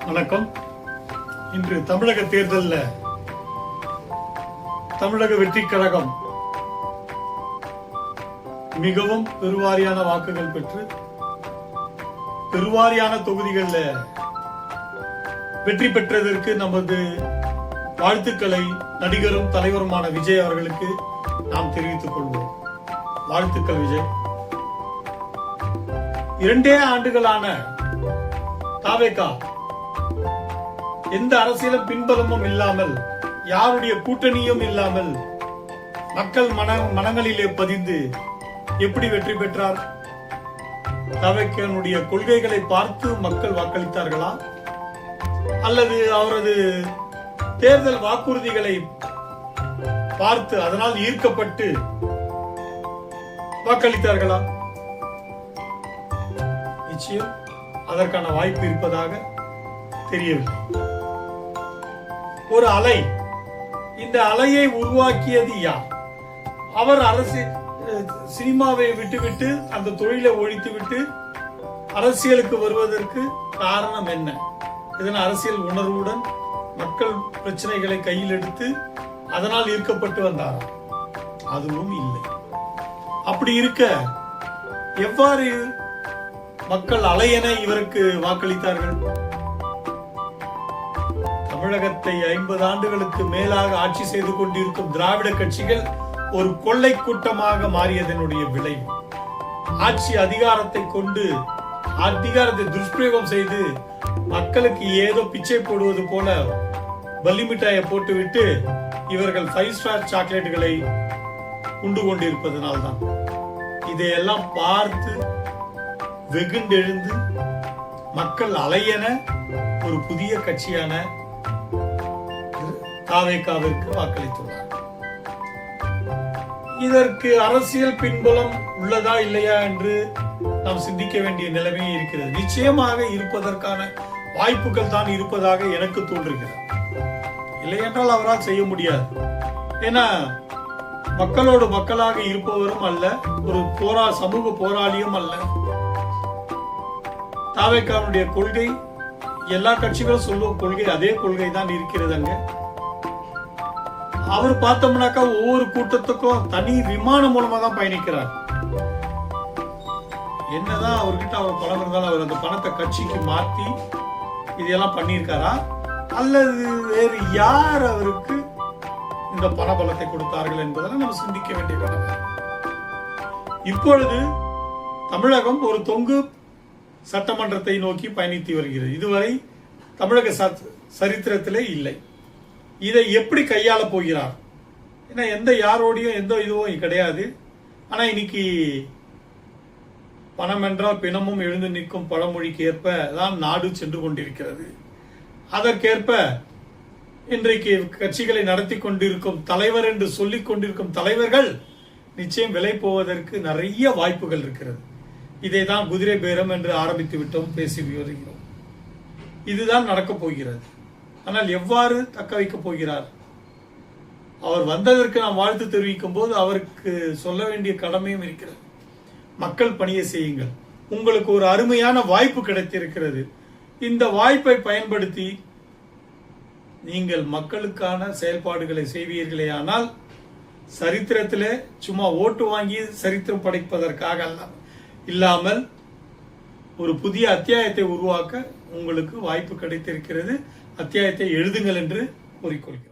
வணக்கம். இன்று தமிழக தேர்தலில் தமிழக வெற்றி கழகம் மிகவும் பெருவாரியான வாக்குகள் பெற்று பெருவாரியான தொகுதிகளில் வெற்றி பெற்றதற்கு நமது வாழ்த்துக்களை நடிகரும் தலைவருமான விஜய் அவர்களுக்கு நாம் தெரிவித்துக் கொள்வோம். வாழ்த்துக்கள் விஜய். 2 ஆண்டுகளான தாவேகா எந்த அரசியலும் பின்பலமும் இல்லாமல், யாருடைய கூட்டணியும் இல்லாமல் மக்கள் மனங்களிலே பதிந்து எப்படி வெற்றி பெற்றார்? தாவேகாவுடைய கொள்கைகளை பார்த்து மக்கள் வாக்களித்தார்களா, அல்லது அவரது தேர்தல் வாக்குறுதிகளை பார்த்து அதனால் ஈர்க்கப்பட்டு வாக்களித்தார்களா? நிச்சயம் அதற்கான வாய்ப்பு இருப்பதாக தெரியவில்லை. ஒரு அலை, இந்த அலையை உருவாக்கியது யார்? அவர் சினிமாவை விட்டுவிட்டு அந்த தொழிலை ஒழித்துவிட்டு அரசியலுக்கு வருவதற்கு காரணம் என்ன? இதன் அரசியல் உணர்வுடன் மக்கள் பிரச்சனைகளை கையில் எடுத்து அதனால் ஈர்க்கப்பட்டு வந்தார். அதுவும் இல்லை. அப்படி இருக்க எவ்வாறு மக்கள் அலையென இவருக்கு வாக்களித்தார்கள்? தமிழகத்தை 50 ஆண்டுகளுக்கு மேலாக ஆட்சி செய்து கொண்டிருக்கும் திராவிட கட்சிகள் ஒரு கொள்ளை கூட்டமாக மாறியதனுடைய விளைவு. ஆட்சி அதிகாரத்தை கொண்டு அதிகாரத்தை துஷ்பிரயோகம் செய்து மக்களுக்கு ஏதோ பிச்சை போடுவது போல பல்லி மிட்டாயை போட்டுவிட்டு இவர்கள் 5 ஸ்டார் சாக்லேட்டுகளை உண்டு கொண்டிருப்பதனால்தான். இதையெல்லாம் பார்த்து வெகுண்டெழுந்து மக்கள் அலையென ஒரு புதிய கட்சியான தாவேகாவிற்கு வாக்களித்துள்ளார். இதற்கு அரசியல் பின்புலம் உள்ளதா இல்லையா என்று நாம் சிந்திக்க வேண்டிய நிலைமையே இருக்கிறது. நிச்சயமாக இருப்பதற்கான வாய்ப்புகள் தான் இருப்பதாக எனக்கு தோன்றுகிறது. இல்லை என்றால் அவரால் செய்ய முடியாது. ஏன்னா மக்களோடு மக்களாக இருப்பவரும் அல்ல, ஒரு சமூக போராளியும் அல்ல. தாவேகாவுடைய கொள்கை எல்லா கட்சிகளும் சொல்லும் கொள்கை, அதே கொள்கை தான் இருக்கிறது. அங்க அவர் பார்த்தோம்னாக்கா ஒவ்வொரு கூட்டத்துக்கும் தனி விமானம் மூலமா தான் பயணிக்கிறார். என்னதான் அவர்கிட்ட அவர் பணம் இருந்தாலும் அவர் அந்த பணத்தை கட்சிக்கு மாத்தி இதெல்லாம் பண்ணியிருக்காரா, அல்லது வேறு யார் அவருக்கு இந்த பணபலத்தை கொடுத்தார்கள் என்பதெல்லாம் நம்ம சிந்திக்க வேண்டிய கடமை. இப்பொழுது தமிழகம் ஒரு தொங்கு சட்டமன்றத்தை நோக்கி பயணித்து வருகிறது. இதுவரை தமிழக சரித்திரத்திலே இல்லை. இதை எப்படி கையாள போகிறார்? ஏன்னா எந்த யாரோடையும் எந்த இதுவும் கிடையாது. ஆனா இன்னைக்கு பணம் என்றால் பிணமும் எழுந்து நிற்கும் பழமொழிக்கு ஏற்ப தான் நாடு சென்று கொண்டிருக்கிறது. அதற்கேற்ப இன்றைக்கு கட்சிகளை நடத்தி கொண்டிருக்கும் தலைவர் என்று சொல்லிக் கொண்டிருக்கும் தலைவர்கள் நிச்சயம் விலை போவதற்கு நிறைய வாய்ப்புகள் இருக்கிறது. இதை தான் குதிரை பேரம் என்று ஆரம்பித்து விட்டோம், பேசி வருகிறோம். இதுதான் நடக்கப் போகிறது. ஆனால் எவ்வாறு தக்க வைக்கப் போகிறார்? அவர் வந்ததற்கு நாம் வாழ்த்து தெரிவிக்கும் போது அவருக்கு சொல்ல வேண்டிய கடமையும் இருக்கிறது. மக்கள் பணியை செய்யுங்கள். உங்களுக்கு ஒரு அருமையான வாய்ப்பு கிடைத்திருக்கிறது. இந்த வாய்ப்பை பயன்படுத்தி நீங்கள் மக்களுக்கான செயல்பாடுகளை செய்வீர்களே ஆனால் சரித்திரத்திலே சும்மா ஓட்டு வாங்கி சரித்திரம் படைப்பதற்காக இல்லாமல் ஒரு புதிய அத்தியாயத்தை உருவாக்க உங்களுக்கு வாய்ப்பு கிடைத்திருக்கிறது. அத்தியாயத்தை எழுதுங்கள் என்று கூறிக்கொள்கிறோம்.